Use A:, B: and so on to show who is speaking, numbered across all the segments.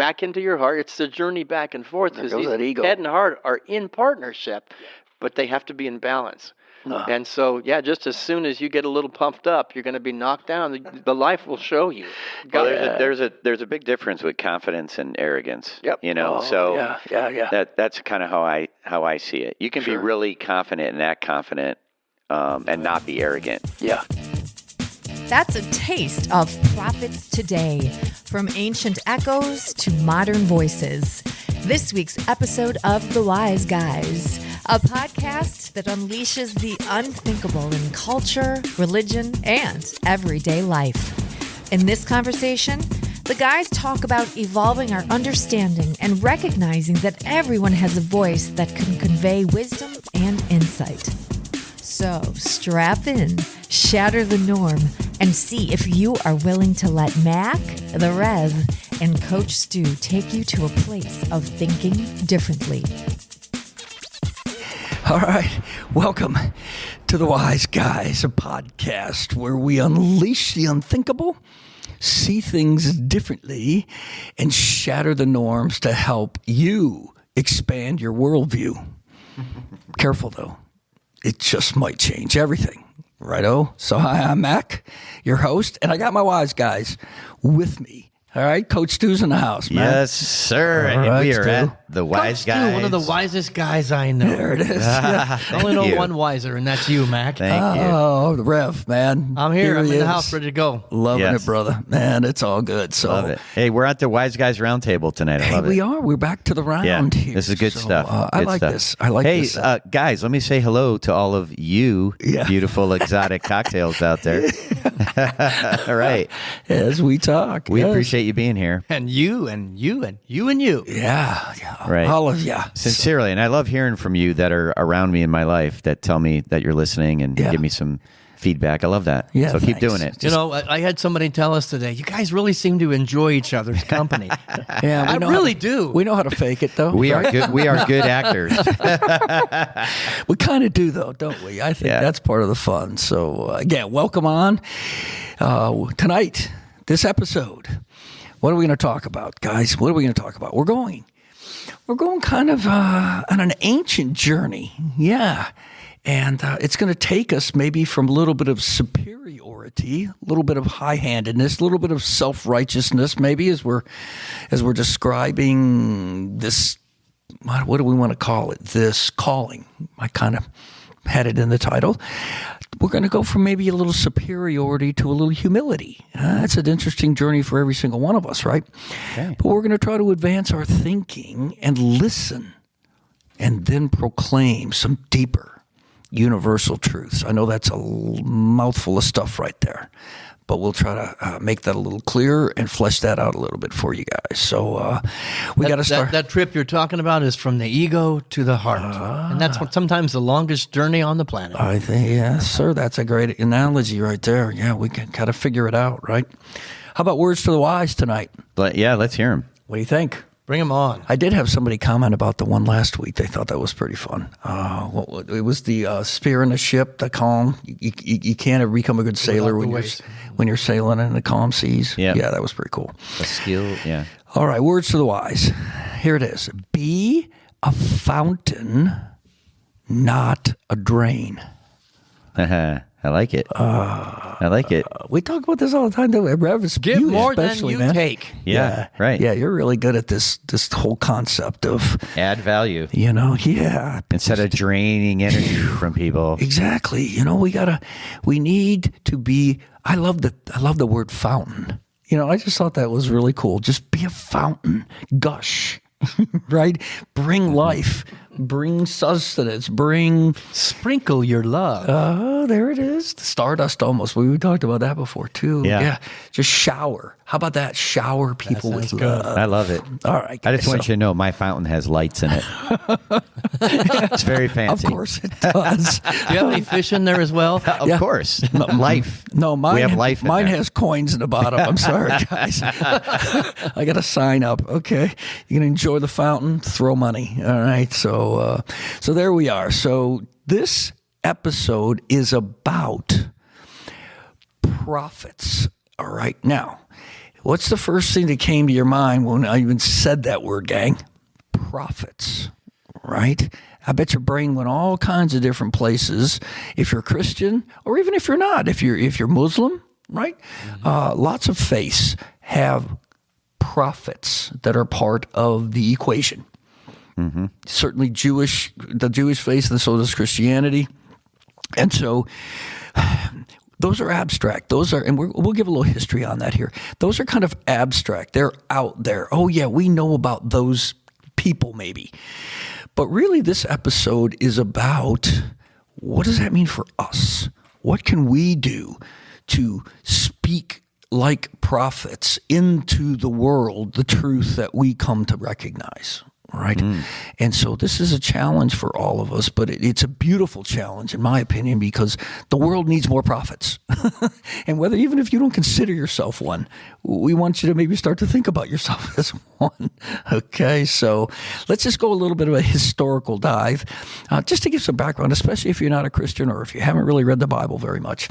A: back into your heart. It's the journey back and forth because
B: that ego.
A: head and heart are in partnership, but they have to be in balance. And so, just as soon as you get a little pumped up, you're going to be knocked down. The life will show you.
C: Well, there's a big difference with confidence and arrogance.
A: Yep.
C: That's kind of how I see it. You can be really confident and act confident, and not be arrogant.
B: Yeah.
D: That's a taste of Prophets Today, from ancient echoes to modern voices. This week's episode of The Wise Guys, a podcast that unleashes the unthinkable in culture, religion, and everyday life. In this conversation, the guys talk about evolving our understanding and recognizing that everyone has a voice that can convey wisdom and insight. So strap in, shatter the norm, and see if you are willing to let Mac, the Rev, and Coach Stu take you to a place of thinking differently.
B: All right. Welcome to The Wise Guys, a podcast where we unleash the unthinkable, see things differently, and shatter the norms to help you expand your worldview. Careful, though. It just might change everything. Righto? So hi, I'm Mac, your host, and I got my Wise Guys with me. All right, Coach Stu's in the house, man.
C: Yes, sir.
B: All
C: And
B: right,
C: we are
B: Stu.
C: at the Wise
E: Coach
C: Guys.
E: Stu, one of the wisest guys I know.
B: There it is. Yeah.
E: I only know
C: you.
E: one wiser, and that's you, Mac.
C: Thank you.
B: Oh, the Rev, man.
E: I'm here. I'm
B: he
E: in the
B: is.
E: house, ready to go.
B: Loving
C: Yes.
B: it, brother. Man, it's all good. So,
C: Love it. Hey, we're at the Wise Guys Roundtable tonight. I
B: Hey,
C: love it.
B: we are. We're back to the round here.
C: This is good
B: So,
C: stuff.
B: I
C: Good
B: like
C: stuff.
B: this. I like
C: hey,
B: this.
C: Hey, guys, let me say hello to all of you
B: Yeah.
C: beautiful exotic cocktails out there. All right.
B: As we talk.
C: We
B: yes.
C: appreciate you being here.
E: And you, and you, and you, and you.
B: Yeah.
C: Right.
B: All of you.
C: Sincerely. And I love hearing from you that are around me in my life that tell me that you're listening and
B: Yeah.
C: give me some feedback. I love that.
B: Yeah,
C: so keep
B: thanks.
C: doing it.
E: You know, I had somebody tell us today, you guys really seem to enjoy each other's company.
B: Yeah,
E: I really do.
B: We know how to fake it, though.
C: We
B: right?
C: are good. We are good actors.
B: We kind of do, though, don't we? I think
C: Yeah.
B: that's part of the fun. So, again, welcome on. Tonight, this episode, what are we going to talk about, guys? What are we going to talk about? We're going kind of on an ancient journey. Yeah. And it's going to take us maybe from a little bit of superiority, a little bit of high-handedness, a little bit of self-righteousness, maybe as we're describing this. What do we want to call it? This calling. I kind of had it in the title. We're going to go from maybe a little superiority to a little humility. That's an interesting journey for every single one of us, right?
C: Okay.
B: But we're going to try to advance our thinking and listen and then proclaim some deeper universal truths. I know that's a mouthful of stuff right there, but we'll try to make that a little clearer and flesh that out a little bit for you guys. So we got to start.
E: That trip you're talking about is from the ego to the heart. And that's sometimes the longest journey on the planet.
B: I think, yes, sir. That's a great analogy right there. Yeah, we can kind of figure it out, right? How about words to the wise tonight?
C: But yeah, let's hear them.
B: What do you think?
E: Bring them on.
B: I did have somebody comment about the one last week. They thought that was pretty fun. It was the spear in the ship, the calm. You can't become a good sailor when you're sailing in the calm seas.
C: Yeah.
B: Yeah, that was pretty cool.
C: A skill, yeah.
B: All right, words to the wise. Here it is. Be a fountain, not a drain.
C: I like it. I like it.
B: We talk about this all the time, though. Rev,
E: Give more than
B: especially,
E: you
B: man.
E: take.
C: Yeah, right.
B: Yeah, you're really good at this whole concept of,
C: Add value
B: yeah.
C: instead of draining energy from people.
B: Exactly. We need to be, I love the word fountain. I just thought that was really cool. Just be a fountain. Gush. Right? Bring life. Bring sustenance.
E: Sprinkle your love.
B: Oh, there it is. The stardust almost. We talked about that before too.
C: Yeah.
B: Just shower. How about that? Shower people with love.
C: I love it.
B: All right.
C: I just want you to know my fountain has lights in it. It's very fancy.
B: Of course it does.
E: Do you have any fish in there as well?
C: Of course. Life.
B: No, mine.
C: We have life in
B: mine
C: there.
B: has coins in the bottom. I'm sorry, guys. I got to sign up. Okay, you can enjoy the fountain. Throw money. All right. So there we are. So this episode is about prophets. All right. Now, What's the first thing that came to your mind when I even said that word, gang? Prophets, right? I bet your brain went all kinds of different places. If you're a Christian, or even if you're not, if you're Muslim, right? Lots of faiths have prophets that are part of the equation. Certainly the Jewish faith, and so does Christianity. And so those are abstract. Those are, and we'll give a little history on that here. Those are kind of abstract. They're out there. Oh yeah, we know about those people maybe. But really this episode is about, what does that mean for us? What can we do to speak like prophets into the world, the truth that we come to recognize? Right. And so this is a challenge for all of us, but it's a beautiful challenge, in my opinion, because the world needs more prophets. And even if you don't consider yourself one, we want you to maybe start to think about yourself as one. Okay. So let's just go a little bit of a historical dive, just to give some background, especially if you're not a Christian or if you haven't really read the Bible very much.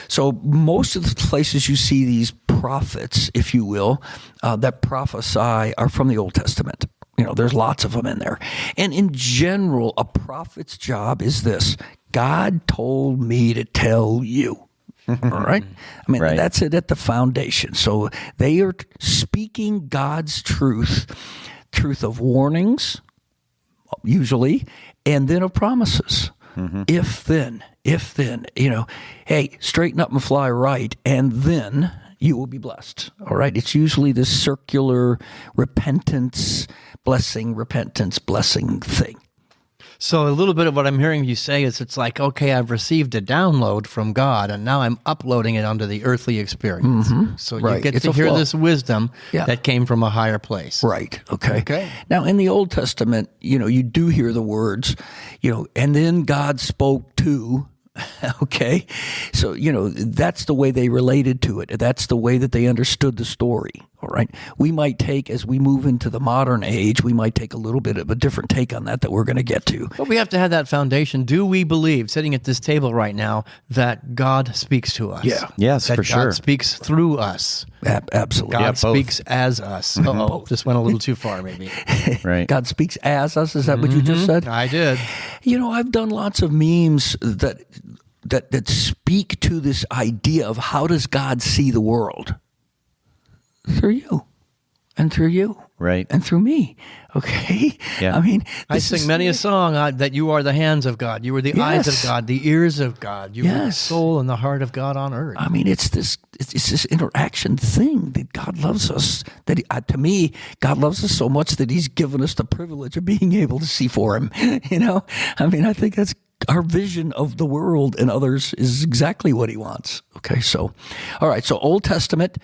B: So most of the places you see these prophets, if you will, that prophesy are from the Old Testament. There's lots of them in there. And in general, a prophet's job is this: God told me to tell you. All right? I mean, that's it at the foundation. So they are speaking God's truth of warnings, usually, and then of promises. If then, hey, straighten up and fly right, and then you will be blessed. All right? It's usually this circular repentance, blessing thing.
E: So a little bit of what I'm hearing you say is it's like, okay, I've received a download from God, and now I'm uploading it onto the earthly experience. So you get to hear this wisdom that came from a higher place.
B: Right. Okay. Now, in the Old Testament, you do hear the words, and then God spoke to. Okay. So, that's the way they related to it. That's the way that they understood the story. All right. We might take, as we move into the modern age, we might take a little bit of a different take on that we're going to get to.
E: But we have to have that foundation. Do we believe, sitting at this table right now, that God speaks to us?
B: Yeah.
C: Yes,
E: that
C: for
E: God
C: sure.
E: speaks through us.
B: Absolutely.
E: God speaks as us. Just went a little too far, maybe.
C: Right.
B: God speaks as us. Is that what you just said?
E: I did.
B: I've done lots of memes that speak to this idea of how does God see the world? Through you, and through you,
C: right,
B: and through me. Okay.
C: Yeah.
B: I mean,
E: I sing many a song that you are the hands of God, you are the eyes of God, the ears of God, you are the soul and the heart of God on earth.
B: I mean, it's this interaction thing that God loves us. That to me, God loves us so much that He's given us the privilege of being able to see for Him. I mean, I think that's our vision of the world and others is exactly what He wants. Okay. So, all right. So Old Testament.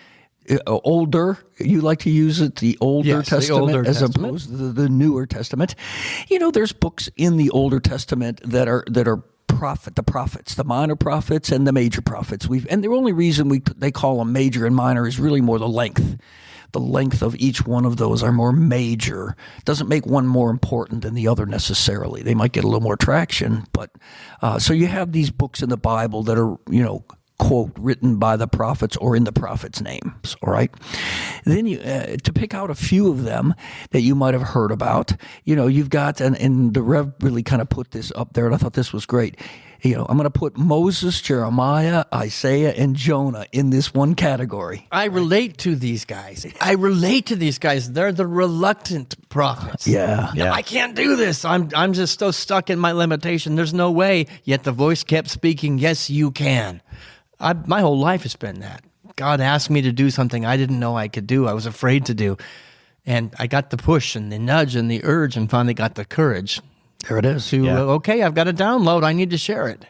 B: Older, you like to use it, the Older Testament,
E: the Older
B: as
E: Testament.
B: opposed to the Newer Testament. There's books in the Older Testament that are the prophets, the minor prophets and the major prophets. And the only reason they call them major and minor is really more the length. The length of each one of those are more major. Doesn't make one more important than the other necessarily. They might get a little more traction, but so you have these books in the Bible that are, quote, written by the prophets or in the prophets' names, all right? Then to pick out a few of them that you might have heard about, you've got, and the Rev really kind of put this up there, and I thought this was great. I'm going to put Moses, Jeremiah, Isaiah, and Jonah in this one category.
E: I relate to these guys. They're the reluctant prophets.
B: Yeah.
E: I can't do this. I'm just so stuck in my limitation. There's no way. Yet the voice kept speaking, yes, you can. My whole life has been that. God asked me to do something I didn't know I could do. I was afraid to do. And I got the push and the nudge and the urge and finally got the courage.
B: There it is.
E: Okay, I've got a download. I need to share it.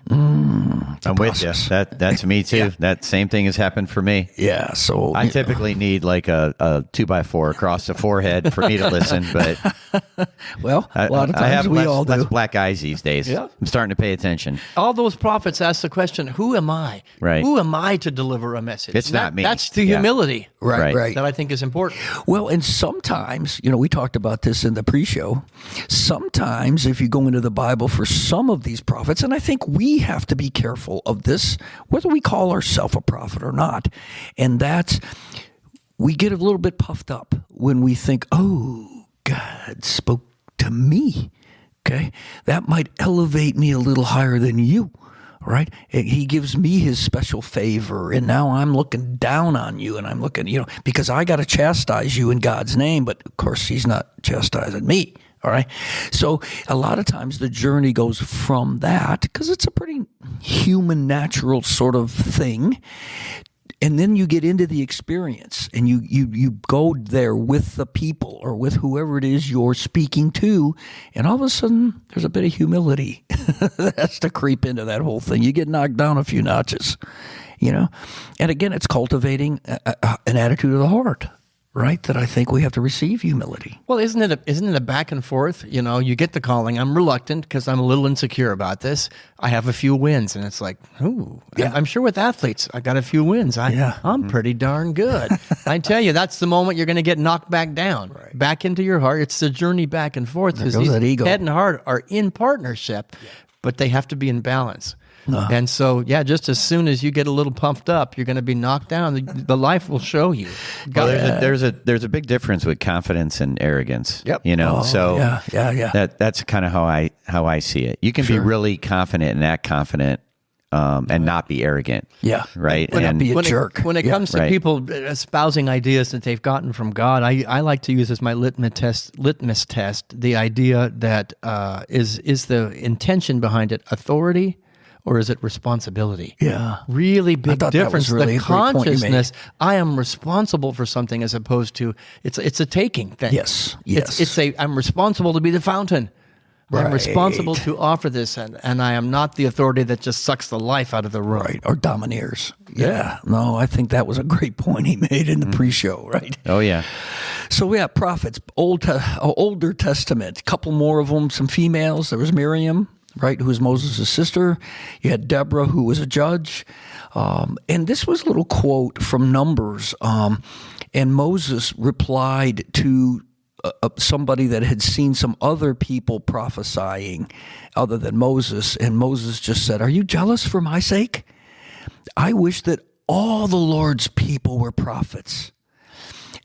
C: I'm with you. That's me too. That same thing has happened for me.
B: Yeah. So
C: I typically need like a 2x4 across the forehead for me to listen, but
B: well, a lot of times
C: I have
B: all do.
C: less black eyes these days.
B: Yeah.
C: I'm starting to pay attention.
E: All those prophets ask the question, who am I?
C: Right.
E: Who am I to deliver a message?
C: It's not me.
E: That's the humility
B: Right.
E: that I think is important.
B: Well, and sometimes, we talked about this in the pre-show. Sometimes if you go into the Bible for some of these prophets, and I think we have to be careful of this, whether we call ourselves a prophet or not, and that's we get a little bit puffed up when we think, oh, God spoke to me. Okay, that might elevate me a little higher than you, right? He gives me his special favor, and now I'm looking down on you, and I'm looking, because I got to chastise you in God's name, but of course he's not chastising me, all right? So a lot of times the journey goes from that, because it's a pretty human, natural sort of thing. And then you get into the experience, and you go there with the people or with whoever it is you're speaking to, and all of a sudden there's a bit of humility that has to creep into that whole thing. You get knocked down a few notches, And again, it's cultivating an attitude of the heart, right? That I think we have to receive humility.
E: Well, isn't it a back and forth? You get the calling. I'm reluctant because I'm a little insecure about this. I have a few wins, and it's like, ooh, yeah. I'm sure with athletes, I got a few wins. I'm pretty darn good. I tell you, that's the moment you're going to get knocked back down, back into your heart. It's the journey back and forth.
B: There goes that ego.
E: Head and heart are in partnership, but they have to be in balance. And so, just as soon as you get a little pumped up, you're going to be knocked down. The life will show you.
C: Well, there's a big difference with confidence and arrogance.
E: Yep.
C: That's kind of how I see it. You can be really confident and act confident, and not be arrogant.
B: Yeah.
C: Right.
B: And be a jerk.
E: When it comes to people espousing ideas that they've gotten from God, I like to use as my litmus test the idea that is the intention behind it authority, or is it responsibility?
B: Yeah.
E: Really big difference.
B: Really
E: the consciousness, I am responsible for something, as opposed to, it's a taking thing.
B: Yes.
E: I'm responsible to be the fountain. I'm responsible to offer this, and I am not the authority that just sucks the life out of the room.
B: Right, or domineers. Yeah. No, I think that was a great point he made in the pre-show, right?
C: Oh, yeah.
B: So, prophets, Older Testament, a couple more of them, some females. There was Miriam, right, who was Moses' sister. You had Deborah, who was a judge. And this was a little quote from Numbers. And Moses replied to somebody that had seen some other people prophesying other than Moses. And Moses just said, "Are you jealous for my sake? I wish that all the Lord's people were prophets,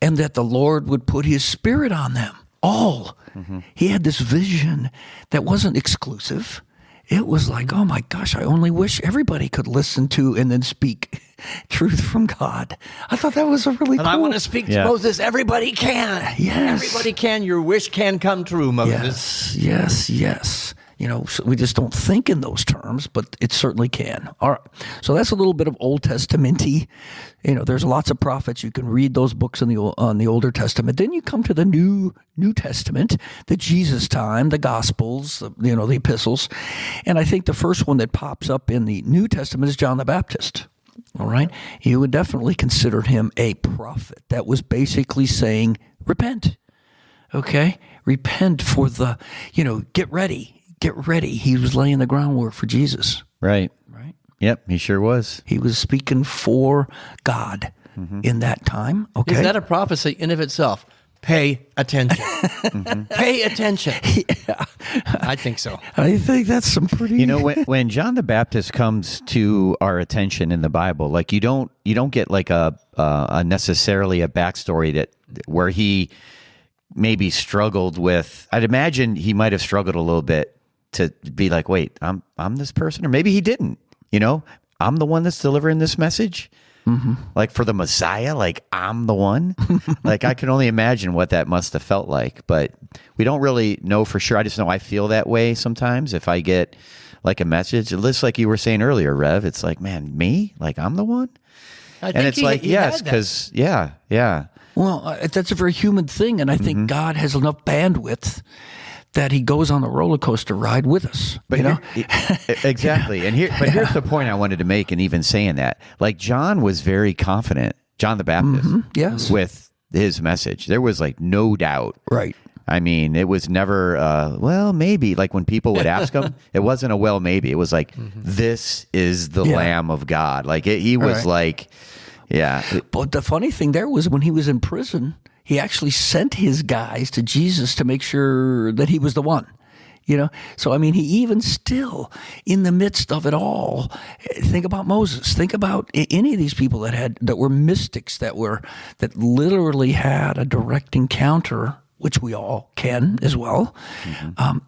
B: and that the Lord would put his spirit on them. All." Mm-hmm. He had this vision that wasn't exclusive. It was like, oh my gosh, I only wish everybody could listen to and then speak truth from God. I thought that was a really cool.
E: And I want to speak to Moses. Everybody can.
B: Yes.
E: Everybody can. Your wish can come true, Moses.
B: Yes. So we just don't think in those terms, but it certainly can. All right. So that's a little bit of Old Testament-y. There's lots of prophets. You can read those books on the Older Testament. Then you come to the New Testament, the Jesus time, the Gospels, the epistles. And I think the first one that pops up in the New Testament is John the Baptist. All right. You would definitely consider him a prophet. That was basically saying, repent. Okay. Repent for get ready. Get ready. He was laying the groundwork for Jesus.
C: Right. Yep, he sure was.
B: He was speaking for God in that time. Okay.
E: Is that a prophecy in of itself? Pay attention. Pay attention.
B: Yeah.
E: I think so.
B: I think that's some pretty...
C: when John the Baptist comes to our attention in the Bible, like you don't get like a necessarily a backstory where he maybe struggled with... I'd imagine he might have struggled a little bit to be like, wait, I'm this person, or maybe he didn't. I'm the one that's delivering this message. Mm-hmm. Like for the Messiah, like I'm the one. Like I can only imagine what that must have felt like, but we don't really know for sure. I just know I feel that way sometimes if I get like a message. Just like you were saying earlier, Rev, it's like, man, me? Like I'm the one? And it's like, yes, because, yeah.
B: Well, that's a very human thing, and I think God has enough bandwidth that he goes on a roller coaster ride with us.
C: But exactly. And here's the point I wanted to make, and even saying that, like John was very confident, John the Baptist, with his message. There was like no doubt.
B: Right.
C: I mean, it was never, well, maybe. Like when people would ask him, it wasn't a well, maybe. It was like, this is the Lamb of God. Like he was like, yeah.
B: But the funny thing there was when he was in prison, he actually sent his guys to Jesus to make sure that he was the one. So, I mean, he even still, in the midst of it all, think about Moses. Think about any of these people that were mystics, that literally had a direct encounter, which we all can as well.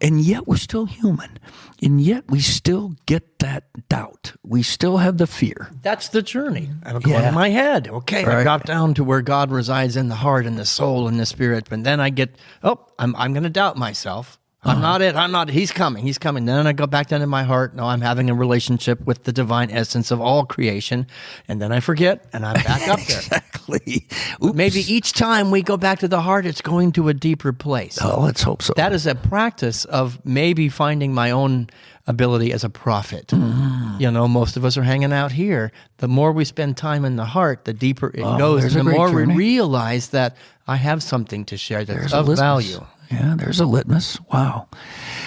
B: And yet we're still human. And yet we still get that doubt. We still have the fear.
E: That's the journey. I'm going in my head. Okay, I got down to where God resides in the heart and the soul and the spirit. But then I get, I'm going to doubt myself. I'm not it. He's coming. Then I go back down to my heart. No, I'm having a relationship with the divine essence of all creation. And then I forget, and I'm back up there.
B: Exactly.
E: Maybe each time we go back to the heart, it's going to a deeper place.
B: Oh, let's hope so.
E: That is a practice of maybe finding my own ability as a prophet. Most of us are hanging out here. The more we spend time in the heart, the deeper it goes. And the more we realize that I have something to share that's of value.
B: Yeah, there's a litmus. Wow.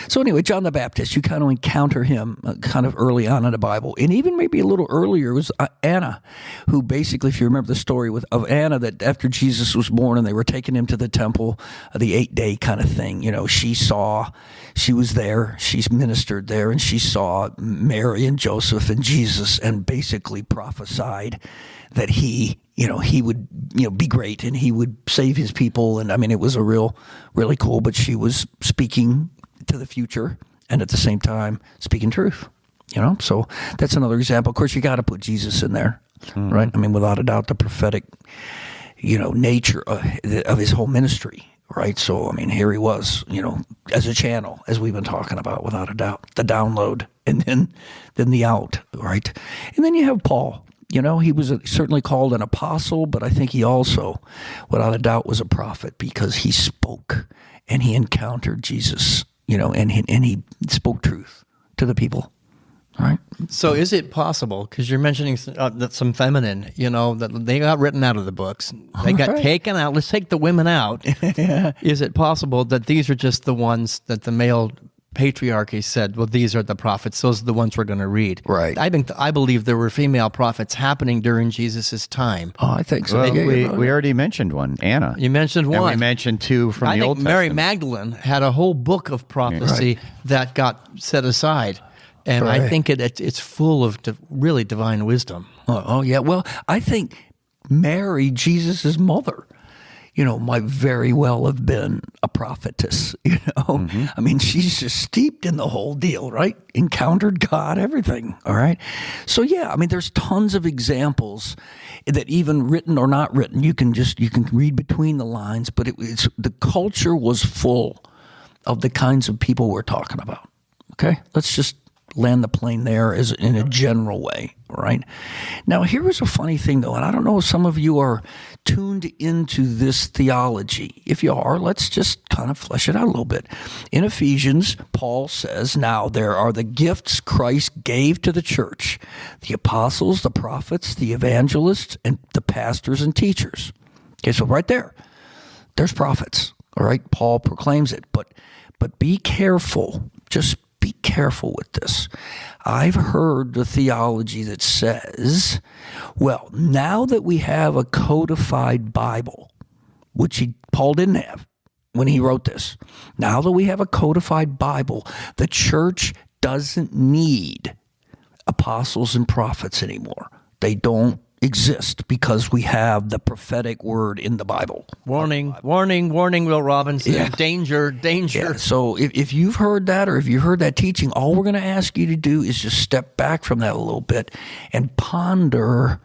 B: So anyway, John the Baptist, you kind of encounter him kind of early on in the Bible. And even maybe a little earlier was Anna, who basically, if you remember the story of Anna, that after Jesus was born and they were taking him to the temple, the 8-day kind of thing, she was there, she's ministered there, and she saw Mary and Joseph and Jesus and basically prophesied that he would, be great and he would save his people. And I mean, it was really cool, but she was speaking to the future and at the same time speaking truth, So that's another example. Of course, you got to put Jesus in there, right? I mean, without a doubt, the prophetic, nature of his whole ministry, right? So, I mean, here he was, as a channel, as we've been talking about, without a doubt, the download and then the out, right? And then you have Paul. He was certainly called an apostle, but I think he also, without a doubt, was a prophet because he spoke and he encountered Jesus, and he spoke truth to the people. All right.
E: So is it possible, because you're mentioning that some feminine, that they got written out of the books. They got taken out. Let's take the women out. Is it possible that these are just the ones that the male patriarchy said, well, these are the prophets. Those are the ones we're going to read.
B: Right.
E: I believe there were female prophets happening during Jesus' time.
B: Oh, I think so.
C: Well, we already mentioned one, Anna.
E: You mentioned one.
C: And we mentioned two from the Old Testament.
E: Mary Magdalene had a whole book of prophecy that got set aside. And I think it's full of really divine wisdom.
B: Oh, yeah. Well, I think Mary, Jesus' mother, might very well have been a prophetess, I mean, she's just steeped in the whole deal, right? Encountered God, everything, all right? So, yeah, I mean, there's tons of examples that even written or not written, you can read between the lines, but the culture was full of the kinds of people we're talking about, okay? Let's just land the plane there as in a general way, right? Now, here is a funny thing, though, and I don't know if some of you are tuned into this theology. If you are, let's just kind of flesh it out a little bit. In Ephesians, Paul says, now there are the gifts Christ gave to the church, the apostles, the prophets, the evangelists, and the pastors and teachers. Okay, so right there's prophets, all right? Paul proclaims it, but be careful, just be careful with this. I've heard the theology that says, well, now that we have a codified Bible, which Paul didn't have when he wrote this, now that we have a codified Bible, the church doesn't need apostles and prophets anymore. They don't exist because we have the prophetic word in the Bible.
E: Warning, Will Robinson. Yeah. Danger.
B: Yeah. So if you've heard that, or if you heard that teaching, all we're going to ask you to do is just step back from that a little bit and ponder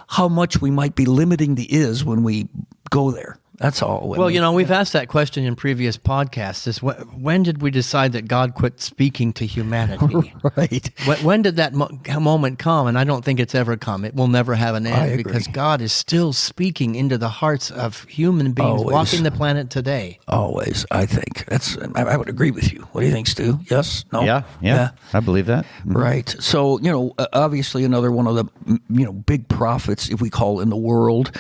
B: how much we might be limiting the is when we go there. That's all.
E: Well, we've asked that question in previous podcasts. Is when did we decide that God quit speaking to humanity?
B: Right.
E: When did that moment come? And I don't think it's ever come. It will never have an end because God is still speaking into the hearts of human beings walking the planet today.
B: Always, I think. I would agree with you. What do you think, Stu? Yes? No?
C: Yeah. I believe that. Mm-hmm.
B: Right. So, obviously another one of the, big prophets, if we call in the world,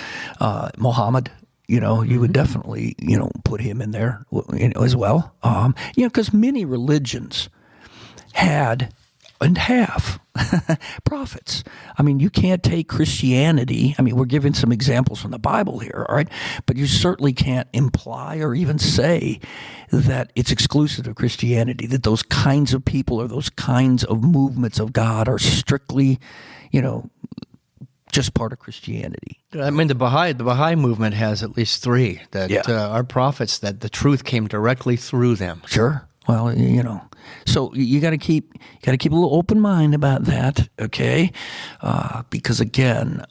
B: Muhammad. You would definitely, put him in there as well. Because many religions had and have Prophets. I mean, you can't take Christianity. I mean, we're giving some examples from the Bible here, all right? But you certainly can't imply or even say that it's exclusive of Christianity, that those kinds of people or those kinds of movements of God are strictly, just part of Christianity.
E: I mean, the Baha'i movement has at least three that are prophets, that the truth came directly through them.
B: Sure. Well, so you got to keep a little open mind about that, okay? Because again,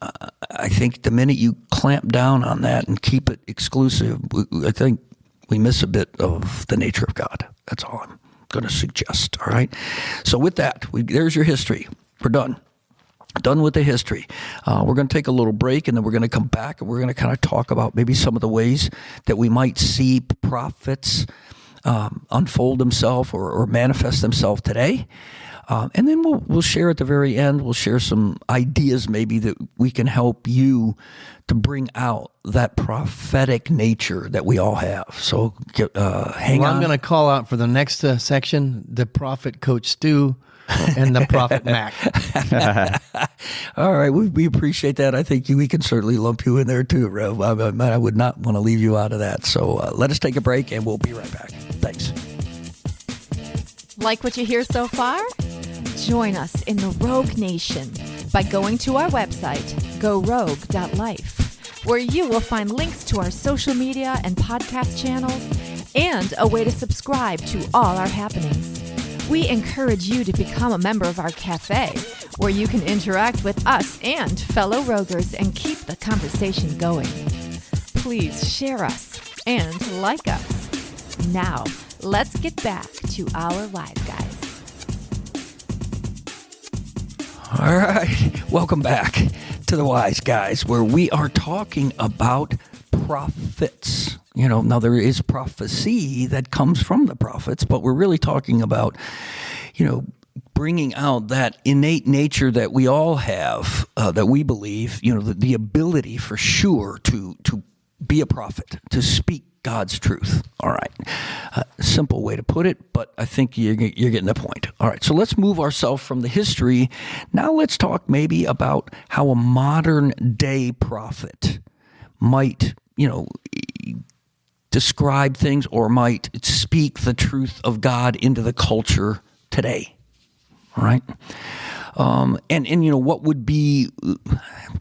B: I think the minute you clamp down on that and keep it exclusive, I think we miss a bit of the nature of God. That's all I'm going to suggest. All right. So with that, there's your history. We're done. Done with the history. We're going to take a little break, and then we're going to come back, and we're going to kind of talk about maybe some of the ways that we might see prophets unfold themselves or manifest themselves today. And then we'll share at the very end, we'll share some ideas maybe that we can help you to bring out that prophetic nature that we all have. So hang on.
E: I'm going to call out for the next section, the prophet Coach Stu and the prophet Mac.
B: All right, we appreciate that. I think we can certainly lump you in there too, Rev. I would not want to leave you out of that. So let us take a break, and we'll be right back. Thanks.
D: Like what you hear so far? Join us in the Rogue Nation by going to our website, gorogue.life, where you will find links to our social media and podcast channels and a way to subscribe to all our happenings. We encourage you to become a member of our cafe, where you can interact with us and fellow roguers and keep the conversation going. Please share us and like us. Now, let's get back to our Wise Guys.
B: All right, welcome back to the Wise Guys, where we are talking about prophets. Now there is prophecy that comes from the prophets, but we're really talking about, bringing out that innate nature that we all have, that we believe, the ability for sure to be a prophet, to speak God's truth. All right. Simple way to put it, but I think you're getting the point. All right. So let's move ourselves from the history. Now let's talk maybe about how a modern day prophet might, describe things or might speak the truth of God into the culture today. All right. And what would be,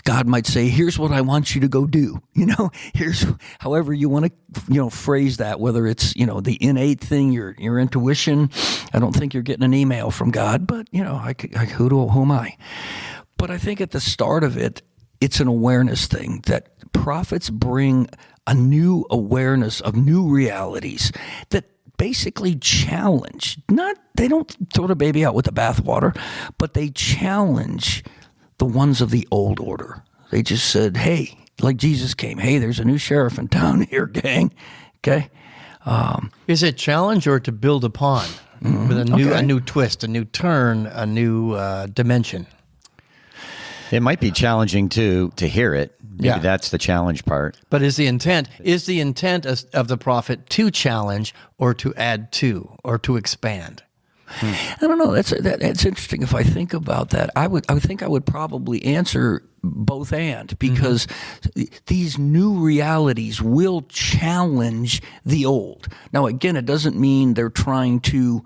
B: God might say, here's what I want you to go do. Here's however you want to, phrase that, whether it's, the innate thing, your intuition. I don't think you're getting an email from God, but, who am I? But I think at the start of it, it's an awareness thing that prophets bring a new awareness of new realities that basically challenge, they don't throw the baby out with the bathwater, but they challenge the ones of the old order. They just said, hey, like Jesus came, hey, there's a new sheriff in town here, gang. Okay.
E: Is it challenge or to build upon with a new twist, a new turn, a new dimension?
C: It might be challenging to hear it. Maybe that's the challenge part.
E: But is the intent of the prophet to challenge or to add to or to expand?
B: I don't know. That's interesting. If I think about that, I think I would probably answer both and, because these new realities will challenge the old. Now, again, it doesn't mean they're trying to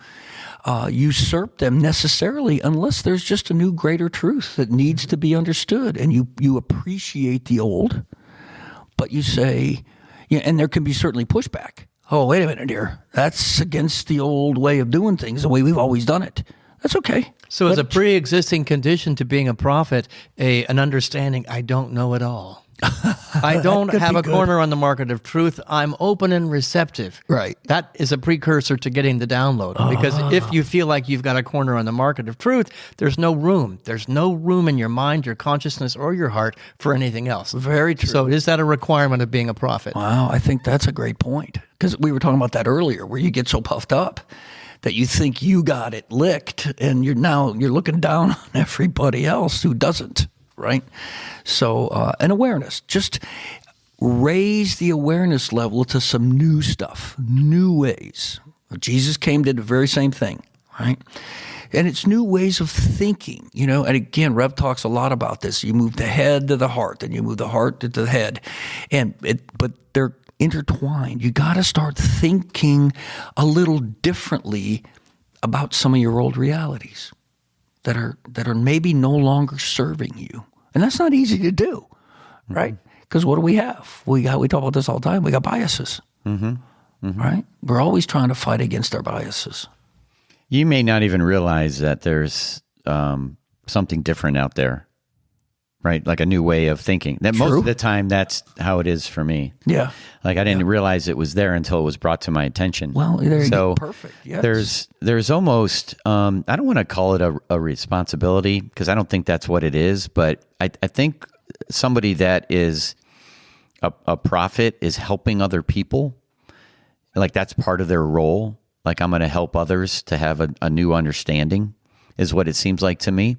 B: usurp them necessarily, unless there's just a new greater truth that needs to be understood, and you appreciate the old, but you say, and there can be certainly pushback. Oh, wait a minute here. That's against the old way of doing things, the way we've always done it. That's okay.
E: So as a pre-existing condition to being a prophet, an understanding, I don't know it all. I don't have a corner on the market of truth. I'm open and receptive.
B: Right.
E: That is a precursor to getting the download. Because if you feel like you've got a corner on the market of truth, there's no room. There's no room in your mind, your consciousness, or your heart for anything else.
B: Very true.
E: So is that a requirement of being a prophet?
B: Wow, I think that's a great point. Because we were talking about that earlier, where you get so puffed up that you think you got it licked, and you're looking down on everybody else who doesn't. Right? So, an awareness. Just raise the awareness level to some new stuff, new ways. Jesus came, did the very same thing, right? And it's new ways of thinking, you know. And again, Rev talks a lot about this. You move the head to the heart, then you move the heart to the head. But they're intertwined. You got to start thinking a little differently about some of your old realities that are maybe no longer serving you. And that's not easy to do, right? Because what do we have? We talk about this all the time. We got biases, right? We're always trying to fight against our biases.
C: You may not even realize that there's something different out there, right? Like a new way of thinking. That most of the time, that's how it is for me.
B: Yeah.
C: Like I didn't realize it was there until it was brought to my attention.
B: Well, there you go. Perfect. Yes.
C: There's almost, I don't want to call it a responsibility because I don't think that's what it is, but I think somebody that is a prophet is helping other people. Like that's part of their role. Like I'm going to help others to have a new understanding is what it seems like to me.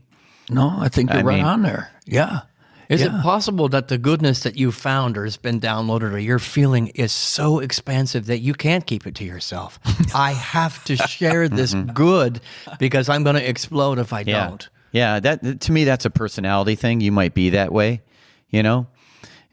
B: No, I think you're right on there. Yeah.
E: Is it possible that the goodness that you found or has been downloaded or you're feeling is so expansive that you can't keep it to yourself? I have to share this good because I'm going to explode if I don't.
C: Yeah, that to me, that's a personality thing. You might be that way, you know?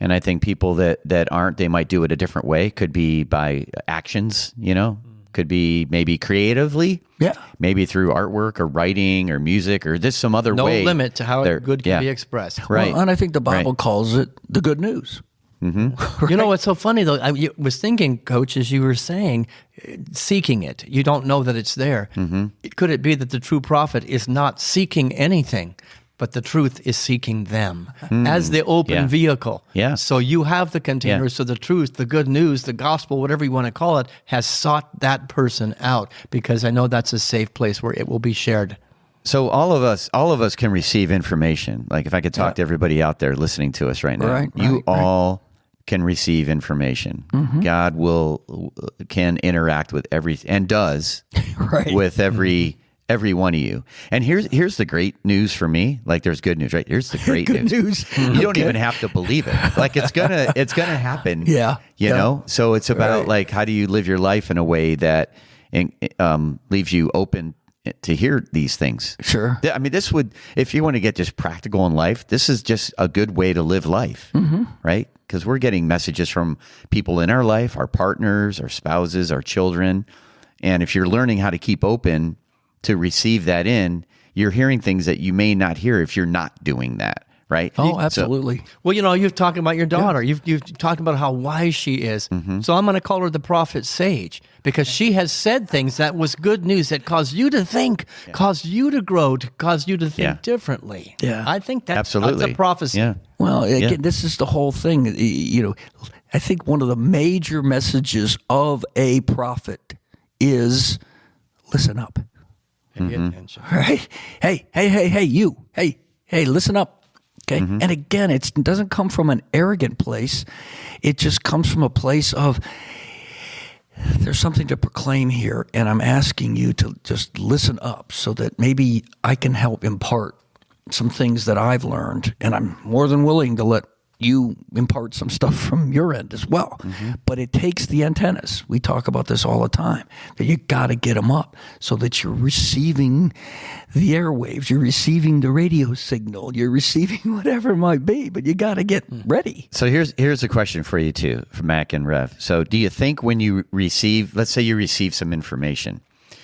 C: And I think people that aren't, they might do it a different way. Could be by actions, you know? Could be maybe creatively.
B: Yeah.
C: Maybe through artwork or writing or music or just some other way.
E: No limit to how good can be expressed.
C: Right.
B: Well, and I think the Bible calls it the good news.
E: Right? You know what's so funny though? I was thinking, Coach, as you were saying, seeking it. You don't know that it's there. Could it be that the true prophet is not seeking anything, but the truth is seeking them as the open vehicle?
C: Yeah.
E: So you have the container.
C: Yeah.
E: So the truth, the good news, the gospel, whatever you want to call it, has sought that person out because I know that's a safe place where it will be shared.
C: So all of us can receive information. Like if I could talk to everybody out there listening to us right now, you all can receive information. God can interact with everything and does with every one of you. And here's the great news for me. Like there's good news, right? Here's the great news. You don't even have to believe it. Like it's gonna happen.
B: Yeah.
C: You know? So it's about like how do you live your life in a way that leaves you open to hear these things.
B: Sure.
C: I mean, this would, if you want to get just practical in life, this is just a good way to live life, right? Because we're getting messages from people in our life, our partners, our spouses, our children. And if you're learning how to keep open to receive that in, you're hearing things that you may not hear if you're not doing that, right?
B: Oh, absolutely.
E: Well, you know, you've talked about your daughter. You've talked about how wise she is. So I'm going to call her the prophet sage because she has said things that was good news that caused you to think, caused you to grow, caused you to think differently.
B: Yeah.
E: I think that's
C: Absolutely.
E: a prophecy.
C: Yeah.
B: Well, again, this is the whole thing. You know, I think one of the major messages of a prophet is listen up.
E: Pay attention.
B: Right? Hey, you. Hey, listen up. Okay. And again, it doesn't come from an arrogant place. It just comes from a place of there's something to proclaim here, and I'm asking you to just listen up so that maybe I can help impart some things that I've learned, and I'm more than willing to let you impart some stuff from your end as well. But it takes the antennas. We talk about this all the time, that you got to get them up so that you're receiving the airwaves, you're receiving the radio signal, you're receiving whatever it might be, but you got to get ready.
C: So here's a question for you too, from Mac and Rev. So do you think when you receive, let's say you receive some information,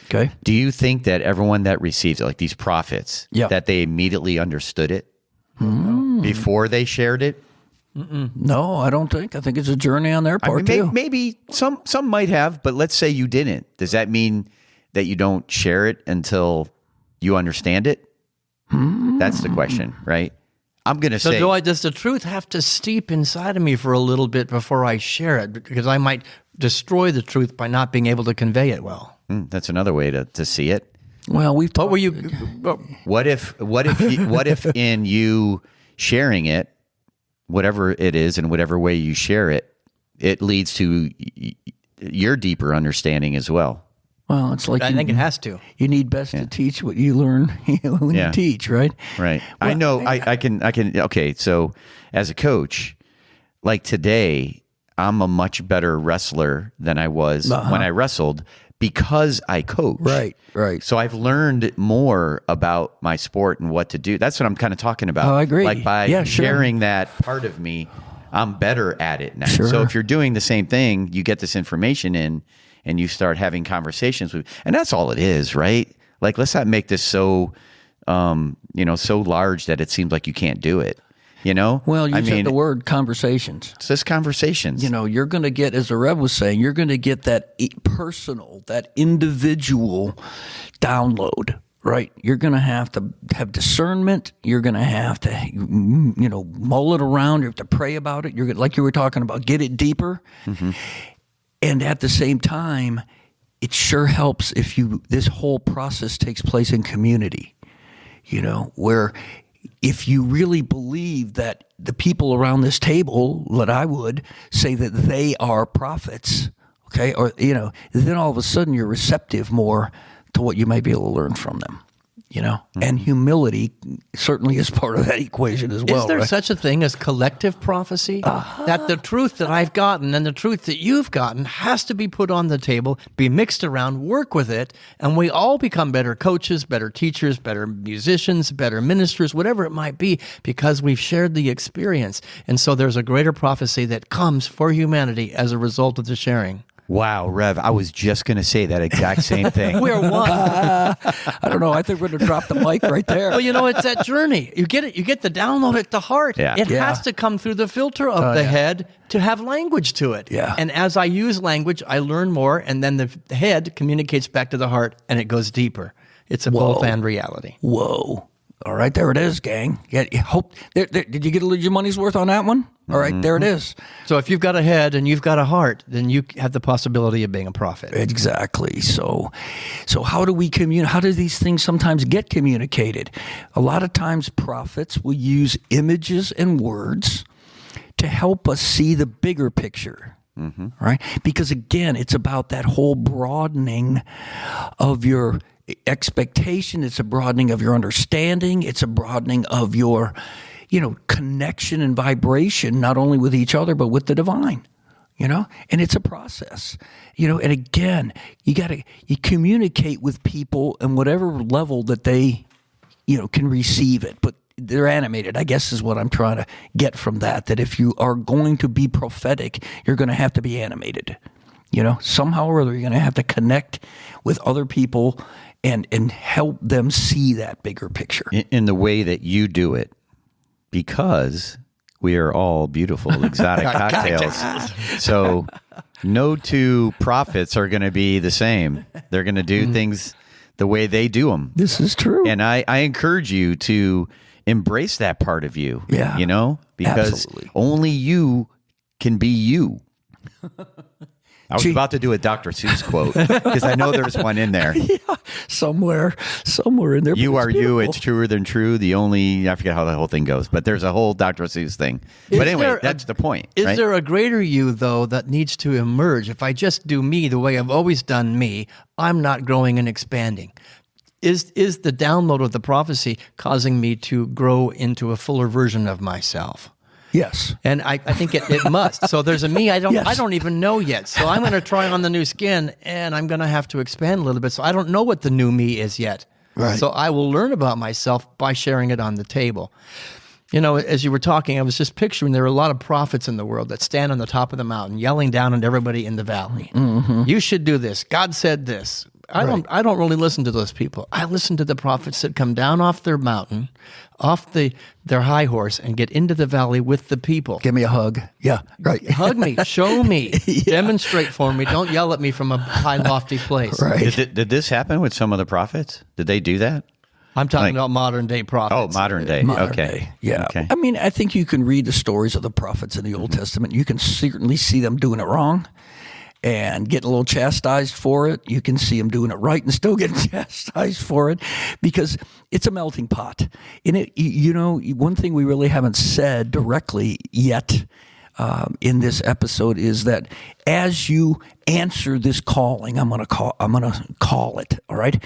B: Okay.
C: do you think that everyone that receives it, like these prophets,
B: Yeah.
C: that they immediately understood it before they shared it?
B: No, I don't think. I think it's a journey on their part too.
C: Maybe some might have, but let's say you didn't. Does that mean that you don't share it until you understand it? That's the question, right? I'm going to say...
E: So does the truth have to steep inside of me for a little bit before I share it? Because I might destroy the truth by not being able to convey it well.
C: That's another way to see it.
B: Well, we've talked...
E: What were you...
C: What if in you sharing it, whatever it is and whatever way you share it, it leads to your deeper understanding as well?
B: Well, it's like
E: I think it has to.
B: You need best to teach what you learn when you teach, right?
C: Right.
B: Well,
C: I know. I can. Okay. So as a coach, like today, I'm a much better wrestler than I was when I wrestled because I coach.
B: Right.
C: So I've learned more about my sport and what to do. That's what I'm kind of talking about.
B: Oh, I agree.
C: Like by
B: Yeah, sure.
C: sharing that part of me, I'm better at it now.
B: Sure.
C: So if you're doing the same thing, you get this information in and you start having conversations with, and that's all it is, right? Like, let's not make this so, so large that it seems like you can't do it.
B: Well, you said the word conversations.
C: It's just conversations.
B: You're going to get, as the Rev was saying, you're going to get that personal, that individual download, right? You're going to have discernment. You're going to have to, mull it around. You have to pray about it. You're gonna, like you were talking about, get it deeper. Mm-hmm. And at the same time, it sure helps if this whole process takes place in community, where if you really believe that the people around this table, that I would say that they are prophets, okay, or, then all of a sudden you're receptive more to what you might be able to learn from them, and humility certainly is part of that equation as well.
E: Is there
B: right?
E: such a thing as collective prophecy? That the truth that I've gotten and the truth that you've gotten has to be put on the table, be mixed around, work with it, and we all become better coaches, better teachers, better musicians, better ministers, whatever it might be, because we've shared the experience. And so there's a greater prophecy that comes for humanity as a result of the sharing.
C: Wow, Rev, I was just going to say that exact same thing.
E: We're one.
B: I don't know. I think we're going to drop the mic right there.
E: Well, it's that journey. You get it. You get the download at the heart.
C: Yeah.
E: It has to come through the filter of the head to have language to it.
B: Yeah.
E: And as I use language, I learn more, and then the head communicates back to the heart, and it goes deeper. It's a both and reality.
B: Whoa. All right, there it is, gang. Yeah, did you get your money's worth on that one? All right, there it is.
E: So if you've got a head and you've got a heart, then you have the possibility of being a prophet.
B: Exactly. So how do we how do these things sometimes get communicated? A lot of times prophets will use images and words to help us see the bigger picture. Mm-hmm. Right? Because again, it's about that whole broadening of your expectation. It's a broadening of your understanding. It's a broadening of your, connection and vibration, not only with each other, but with the divine, and it's a process, and again, you communicate with people in whatever level that they, can receive it, but they're animated, I guess is what I'm trying to get from that if you are going to be prophetic, you're going to have to be animated, somehow or other, you're going to have to connect with other people and help them see that bigger picture.
C: In the way that you do it, because we are all beautiful, exotic cocktails. So no two prophets are going to be the same. They're going to do things the way they do them.
B: This is true.
C: And I encourage you to embrace that part of you, because
B: absolutely.
C: only you can be you. I was about to do a Dr. Seuss quote because I know there's one in there.
B: Yeah, somewhere in there.
C: You are
B: beautiful.
C: you. It's truer than true. I forget how the whole thing goes, but there's a whole Dr. Seuss thing. But anyway, that's the point.
E: Is there a greater you, though, that needs to emerge? If I just do me the way I've always done me, I'm not growing and expanding. Is the download of the prophecy causing me to grow into a fuller version of myself?
B: Yes.
E: And I think it must. So there's a me I
B: Yes.
E: don't even know yet. So I'm going to try on the new skin, and I'm going to have to expand a little bit. So I don't know what the new me is yet.
B: Right.
E: So I will learn about myself by sharing it on the table. As you were talking, I was just picturing there are a lot of prophets in the world that stand on the top of the mountain yelling down at everybody in the valley. Mm-hmm. You should do this. God said this. I don't really listen to those people. I listen to the prophets that come down off their mountain, off their high horse, and get into the valley with the people.
B: Give me a hug. Yeah, right.
E: Hug me, show me, demonstrate for me. Don't yell at me from a high, lofty place.
B: Right.
C: Did this happen with some of the prophets? Did they do that?
E: I'm talking about modern day prophets.
C: Oh, modern day. Okay.
B: Yeah.
C: Okay.
B: I mean, I think you can read the stories of the prophets in the Old Testament. You can certainly see them doing it wrong and getting a little chastised for it. You can see them doing it right and still getting chastised for it because it's a melting pot. In it, one thing we really haven't said directly yet in this episode is that as you answer this calling, I'm going to call it. All right.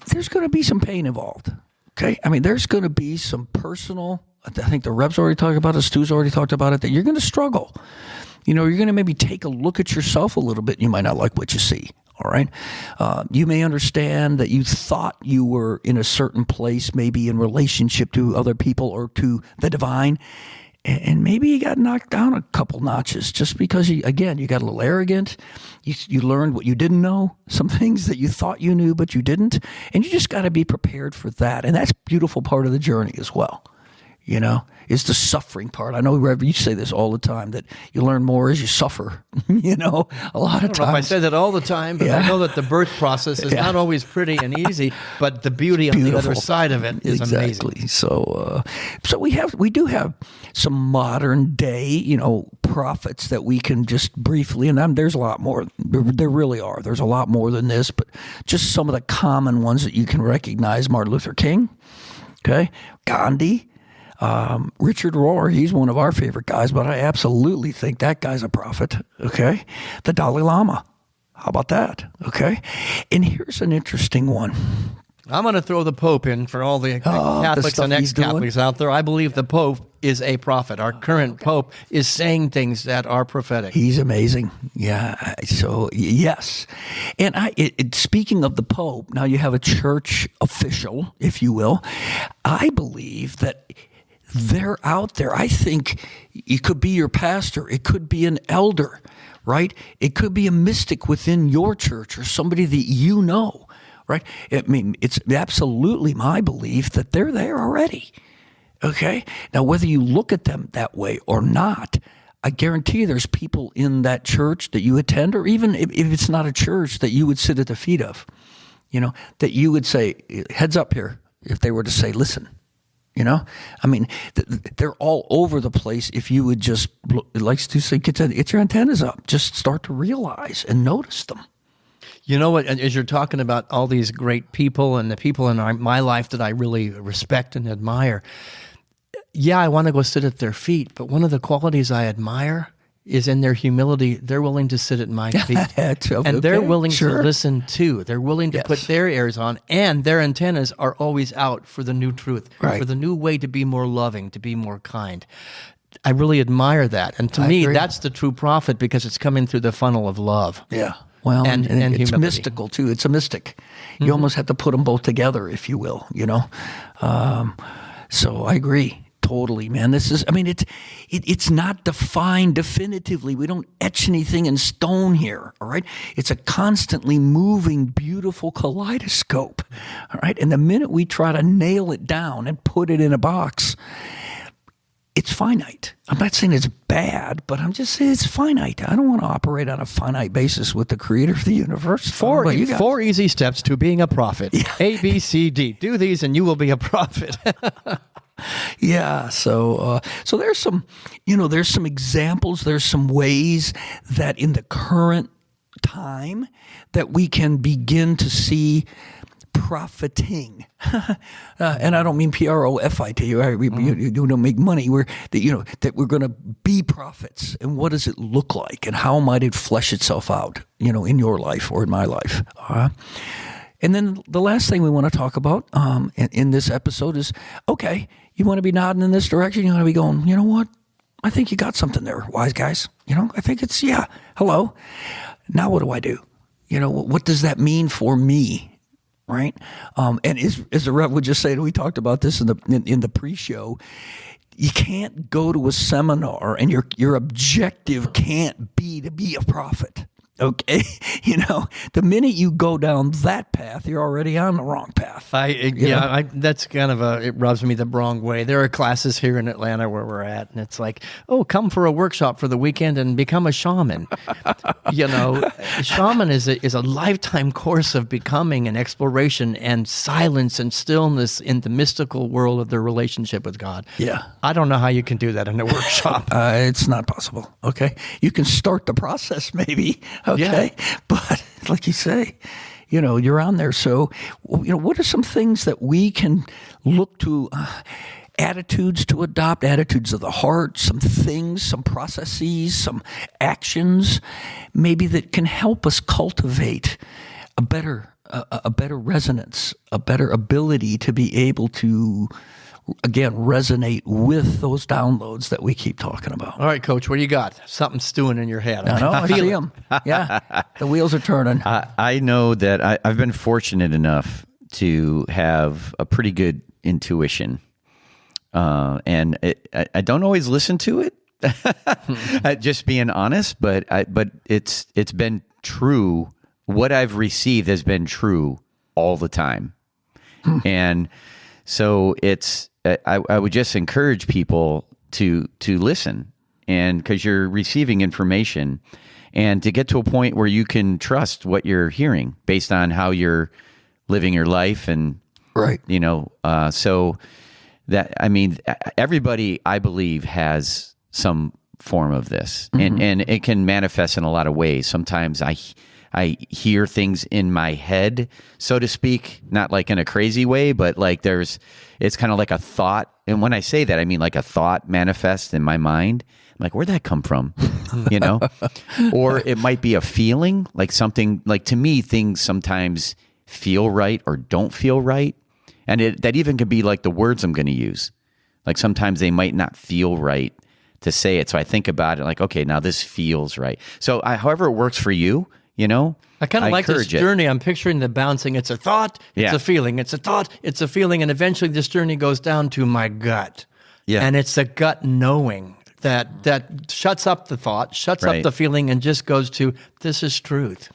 B: There's going to be some pain involved. Okay. I mean, there's going to be some personal. I think the Reb's already talked about it. Stu's already talked about it. That you're going to struggle. You're going to maybe take a look at yourself a little bit. You might not like what you see. All right. You may understand that you thought you were in a certain place, maybe in relationship to other people or to the divine. And maybe you got knocked down a couple notches just because, you got a little arrogant. You learned what you didn't know, some things that you thought you knew, but you didn't. And you just got to be prepared for that. And that's a beautiful part of the journey as well. Is the suffering part. I know, Reverend, you say this all the time, that you learn more as you suffer, a lot of times.
E: I say that all the time, but I know that the birth process is not always pretty and easy, but the beauty on the other side of it is amazing.
B: So we do have some modern day, prophets that we can just briefly, and there's a lot more. There really are. There's a lot more than this, but just some of the common ones that you can recognize: Martin Luther King, Gandhi. Richard Rohr, he's one of our favorite guys, but I absolutely think that guy's a prophet, okay? The Dalai Lama, how about that, okay? And here's an interesting one.
E: I'm going to throw the Pope in for all the Catholics and ex-Catholics out there. I believe the Pope is a prophet. Our current Pope is saying things that are prophetic.
B: He's amazing. Yeah. So, yes. And speaking of the Pope, now you have a church official, if you will. I believe that they're out there. I think it could be your pastor. It could be an elder, right? It could be a mystic within your church or somebody that you know, right? I mean, it's absolutely my belief that they're there already, okay? Now, whether you look at them that way or not, I guarantee you there's people in that church that you attend, or even if it's not a church, that you would sit at the feet of, that you would say, heads up here, if they were to say, listen. I mean, they're all over the place. If you would just, like to say, get your antennas up, just start to realize and notice them.
E: You know what? As you're talking about all these great people and the people in my life that I really respect and admire, I want to go sit at their feet. But one of the qualities I admire is in their humility. They're willing to sit at my feet. And they're willing to listen too. They're willing to put their ears on, and their antennas are always out for the new truth, for the new way to be more loving, to be more kind. I really admire that. And to me, that's the true prophet, because it's coming through the funnel of love.
B: Yeah. Well, and it's
E: humility.
B: Mystical too. It's a mystic. You almost have to put them both together, if you will, So I agree. Totally, man. It's not defined definitively. We don't etch anything in stone here, all right? It's a constantly moving, beautiful kaleidoscope, all right? And the minute we try to nail it down and put it in a box, it's finite. I'm not saying it's bad, but I'm just saying it's finite. I don't want to operate on a finite basis with the creator of the universe.
E: Four easy steps to being a prophet. Yeah. A, B, C, D. Do these and you will be a prophet.
B: Yeah, so there's some, there's some examples, there's some ways that in the current time that we can begin to see profiting, and I don't mean profit. You don't make money. That we're going to be prophets, and what does it look like, and how might it flesh itself out, in your life or in my life. And then the last thing we want to talk about in this episode is, okay, you want to be nodding in this direction. You want to be going, you know what? I think you got something there, wise guys. I think it's, hello. Now what do I do? What does that mean for me? Right? And as the Rev would just say, we talked about this in the pre-show, you can't go to a seminar and your objective can't be to be a prophet. Okay, the minute you go down that path, you're already on the wrong path.
E: That's kind of it rubs me the wrong way. There are classes here in Atlanta where we're at, and it's like, oh, come for a workshop for the weekend and become a shaman. Shaman is a lifetime course of becoming an exploration and silence and stillness in the mystical world of their relationship with God.
B: Yeah,
E: I don't know how you can do that in a workshop.
B: It's not possible. Okay, you can start the process maybe. Okay, but like you say, you're on there. So, what are some things that we can look to, attitudes to adopt, attitudes of the heart, some things, some processes, some actions, maybe that can help us cultivate a better resonance, a better ability to be able to again, resonate with those downloads that we keep talking about.
E: All right, Coach, what do you got? Something stewing in your head.
B: I know, I see them. Yeah, the wheels are turning.
C: I know that I've been fortunate enough to have a pretty good intuition, and I don't always listen to it. Just being honest, but it's been true. What I've received has been true all the time, and so I would just encourage people to listen, and because you're receiving information, and to get to a point where you can trust what you're hearing based on how you're living your life, and
B: right,
C: so that, I mean, everybody, I believe, has some form of this, and it can manifest in a lot of ways. Sometimes I hear things in my head, so to speak, not like in a crazy way, but like it's kind of like a thought. And when I say that, I mean like a thought manifests in my mind. I'm like, where'd that come from? Or it might be a feeling, like something, like, to me, things sometimes feel right or don't feel right. And that even could be like the words I'm going to use. Like sometimes they might not feel right to say it. So I think about it like, okay, now this feels right. So however it works for you,
E: I kind of like this
C: encourage it.
E: journey. I'm picturing the bouncing. It's a thought, it's
C: Yeah.
E: a feeling, it's a thought, it's a feeling, and eventually this journey goes down to my gut.
C: Yeah.
E: And it's the gut knowing that shuts up the thought, shuts up
C: Right.
E: the feeling, and just goes to, this is truth.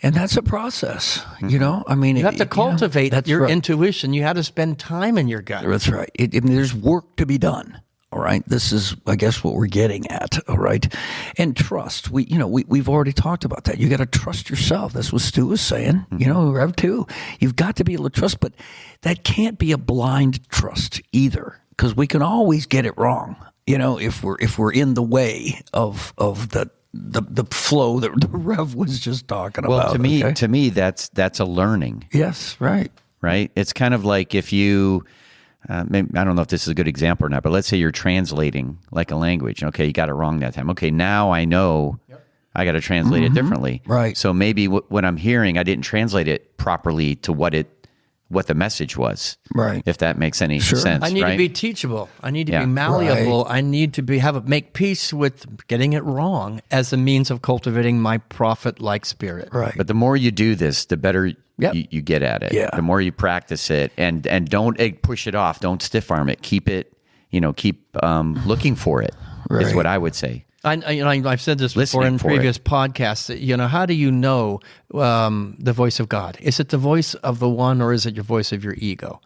B: And that's a process, I mean,
E: You have to cultivate
B: that's
E: your
B: right.
E: intuition. You have to spend time in your gut.
B: That's right. There's work to be done. All right. This is, I guess, what we're getting at. All right. And trust. We've already talked about that. You got to trust yourself. That's what Stu was saying. Rev too. You've got to be able to trust, but that can't be a blind trust either, because we can always get it wrong. If we're in the way of the flow that the Rev was just talking about.
C: Well,
B: okay?
C: to me, that's a learning,
B: Yes. Right.
C: right? It's kind of like if you, maybe, I don't know if this is a good example or not, but let's say you're translating like a language. Okay, you got it wrong that time. Okay, now I know I got to translate it differently.
B: Right.
C: So maybe what I'm hearing, I didn't translate it properly to what the message was.
B: Right.
C: If that makes any sense.
E: I need
C: right?
E: to be teachable. I need to
C: Yeah.
E: be malleable. I need to make peace with getting it wrong as a means of cultivating my prophet-like spirit.
B: Right.
C: But the more you do this, the better
E: Yep.
C: you get at it.
B: Yeah.
C: The more you practice it, and don't push it off. Don't stiff arm it. Keep it. Keep looking for it. Is
B: Right.
C: what I would say.
E: I've said this before
C: Listening
E: in
C: for
E: previous podcasts. How do you know the voice of God? Is it the voice of the one, or is it your voice of your ego?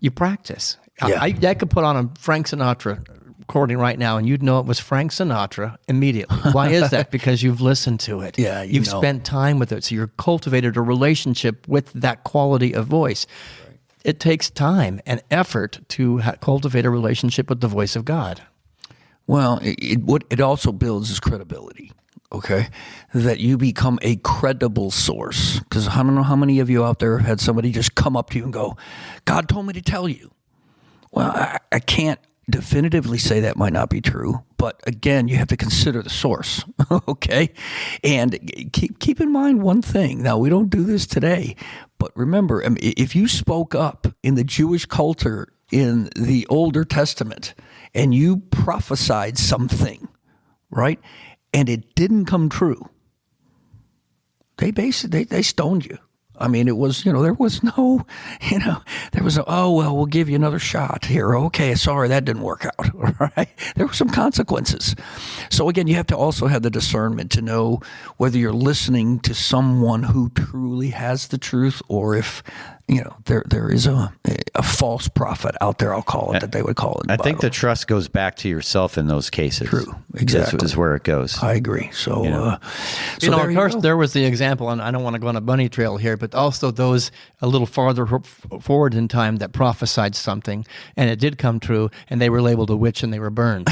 E: You practice.
B: Yeah.
E: I could put on a Frank Sinatra recording right now, and you'd know it was Frank Sinatra immediately. Why is that? Because you've listened to it.
B: Yeah,
E: you've spent time with it, so you've cultivated a relationship with that quality of voice. Right. It takes time and effort to cultivate a relationship with the voice of God.
B: Well, what it also builds is credibility, okay? That you become a credible source. Because I don't know how many of you out there have had somebody just come up to you and go, God told me to tell you. Well, I can't definitively say that might not be true. But again, you have to consider the source, okay? And keep in mind one thing. Now, we don't do this today, but remember, if you spoke up in the Jewish culture in the Older Testament and you prophesied something, right, and it didn't come true, they stoned you. I mean, it was, there was no, oh, well, we'll give you another shot here. Okay, sorry, that didn't work out. All right. There were some consequences. So again, you have to also have the discernment to know whether you're listening to someone who truly has the truth, or if, there is a false prophet out there, I'll call it, that they would call it.
C: I think the trust goes back to yourself in those cases.
B: True. Exactly.
C: Is where it goes.
B: I agree. So,
E: Of course, there was the example, and I don't want to go on a bunny trail here, but also those a little farther forward in time that prophesied something, and it did come true, and they were labeled a witch and they were burned.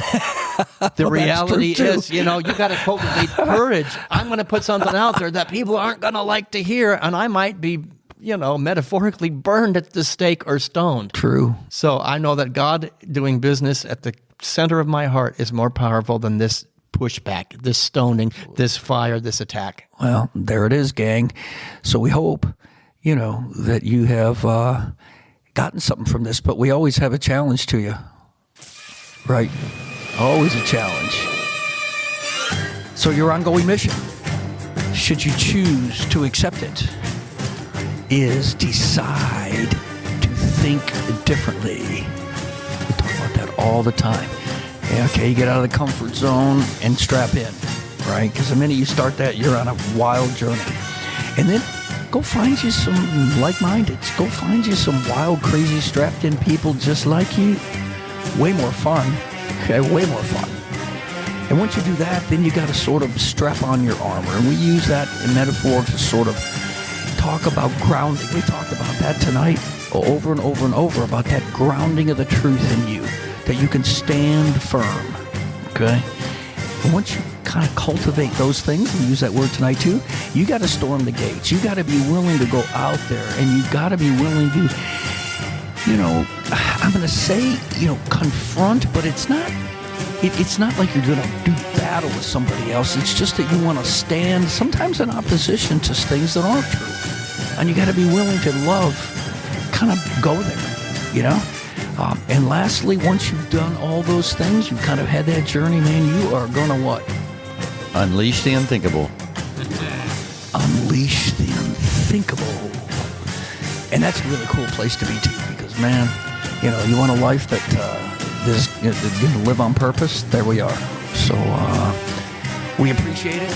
E: The reality is, you got to cultivate courage. I'm going to put something out there that people aren't going to like to hear, and I might be, metaphorically burned at the stake or stoned.
B: True.
E: So I know that God doing business at the center of my heart is more powerful than this pushback, this stoning, this fire, this attack.
B: Well, there it is, gang. So we hope, that you have gotten something from this, but we always have a challenge to you. Right? Always a challenge. So your ongoing mission, should you choose to accept it, is decide to think differently. We talk about that all the time. Yeah, okay, you get out of the comfort zone and strap in, right? Because the minute you start that, you're on a wild journey. And then go find you some like-mindeds. Go find you some wild, crazy, strapped-in people just like you. Way more fun. Okay, way more fun. And once you do that, then you got to sort of strap on your armor. And we use that in metaphor to sort of talk about grounding. We talked about that tonight over and over and over, about that grounding of the truth in you, that you can stand firm. Okay? And once you kind of cultivate those things, and use that word tonight too, you got to storm the gates. You got to be willing to go out there, and you got to be willing to, I'm going to say, confront, but it's not like you're going to do battle with somebody else. It's just that you want to stand sometimes in opposition to things that aren't true. And you got to be willing to love, kind of go there, And lastly, once you've done all those things, you've kind of had that journey, man, you are going to what?
C: Unleash the unthinkable.
B: Unleash the unthinkable. And that's a really cool place to be too, because man, you want a life that is going to live on purpose. There we are. So we appreciate it.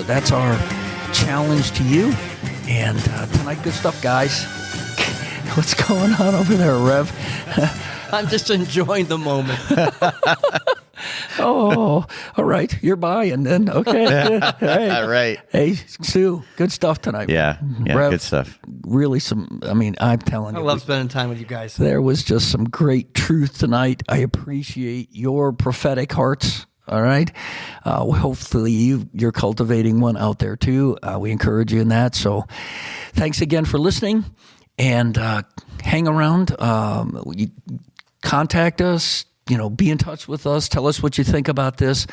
B: That's our challenge to you. And tonight, good stuff, guys. What's going on over there, Rev?
E: I'm just enjoying the moment.
B: Oh, all right. You're buying then. Okay. Good. Hey.
C: All right.
B: Hey, Sue, good stuff tonight.
C: Yeah,
B: Rev,
C: good stuff.
B: Really I'm telling you.
E: I love spending time with you guys.
B: There was just some great truth tonight. I appreciate your prophetic hearts. All right. Hopefully you're cultivating one out there too. We encourage you in that. So thanks again for listening, and hang around. You contact us. Be in touch with us. Tell us what you think about this.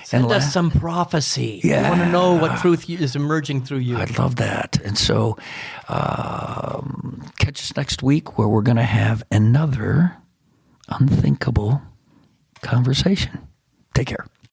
E: Send us some prophecy.
B: Yeah.
E: We want to know what truth is emerging through you.
B: I'd love that. And so catch us next week, where we're going to have another unthinkable conversation. Take care.